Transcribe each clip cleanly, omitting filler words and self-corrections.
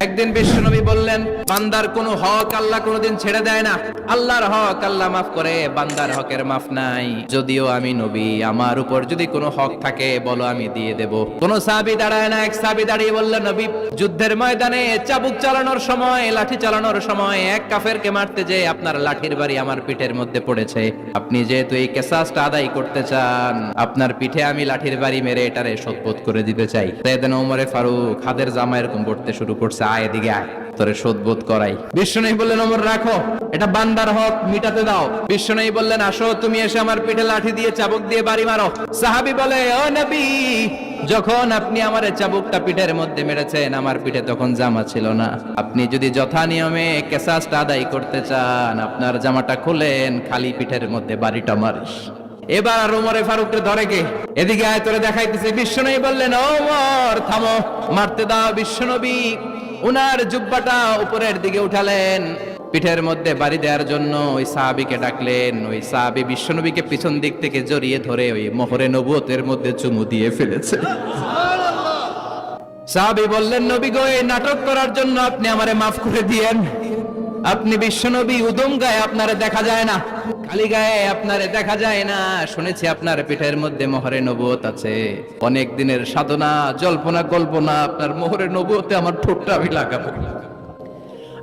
একদিন বিশ্বনবী বললেন, বান্দার কোনো হক আল্লাহ কোনোদিন ছেড়ে দেয় না। আল্লাহর হক আল্লাহ মাফ করে, বান্দার হকের মাফ নাই। যদিও আমি নবী, আমার উপর যদি কোনো হক থাকে বলো, আমি দিয়ে দেব। কোন সাহাবী দাঁড়ায় না। এক সাহাবী দাঁড়িয়ে বললেন, নবী, যুদ্ধের ময়দানে চাবুক চালানোর সময়, লাঠি চালানোর সময় এক কাফেরকে মারতে যে আপনার লাঠির বাড়ি আমার পিঠের মধ্যে পড়েছে। আপনি যেহেতু এই কেসাসটা আদায় করতে চান, আপনার পিঠে আমি লাঠির বাড়ি মেরে এটারে শোধবোধ করে দিতে চাই। সাইয়েদনা ওমরে ফারুক হাতের জামা এরকম পড়তে শুরু করছে, আয় এদিকে আয়, তোরে শোধবোধ করাই। বিশ্বনবী বললেন, ওমর রাখো, এটা বান্দার হক, মিটাতে দাও। বিশ্বনবী বললেন, আসো, তুমি এসে আমার পিঠে লাঠি দিয়ে চাবুক দিয়ে বাড়ি মারো। সাহাবী বলে, ও নবী, যখন আপনি আমার চাবুকটা পিঠের মধ্যে মেরেছেন, আমার পিঠে তখন জামা ছিল না। আপনি যদি যথা নিয়মে কেসাসটা আদায় করতে চান, আপনার জামাটা খুলেন, খালি পিঠের মধ্যে বাড়িটা মারিস। এবার আর ওমরে ফারুককে ধরে কে? এদিকে আয়, তোরে দেখাইতেছে। বিশ্বনবী বললেন, ওমর থামো, মারতে দাও। বিশ্বনবী উনার জুব্বাটা উপরের দিকে উঠালেন, পিঠের মধ্যে বাড়ি দেওয়ার জন্য ওই সাহাবীকে ডাকলেন। ওই সাহাবী বিশ্বনবীকে পিছন দিক থেকে জড়িয়ে ধরে ওই মোহরে নবুয়তের মধ্যে চুমু দিয়ে ফেলেছে। সাহাবী বললেন, নবী গো, এই নাটক করার জন্য আপনি আমারে মাফ করে দিয়েন। আপনি বিশ্বনবী, উদম গায়ে আপনারে দেখা যায় না, খালি গায়ে আপনারে দেখা যায় না। শুনেছি আপনার পিঠের মধ্যে মোহরে নবুয়ত আছে। অনেক দিনের সাধনা, জল্পনা কল্পনা, আপনার মোহরে নবুয়তে আমার ঠোঁটটা আমি লাগাবো।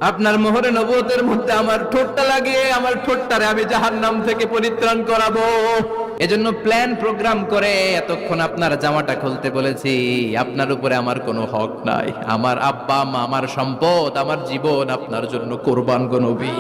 আপনার মোহরে নবুয়তের মধ্যে আমার ঠোঁটটা লাগিয়ে আমার ঠোঁটটারে আমি জাহান্নাম থেকে পরিত্রাণ করাবো। এজন্য প্ল্যান প্রোগ্রাম করে এতক্ষণ আপনার জামাটা খুলতে বলেছি। আপনার উপরে আমার কোনো হক নাই। আমার আব্বা মা, আমার সম্পদ, আমার জীবন আপনার জন্য কোরবান গো নবী।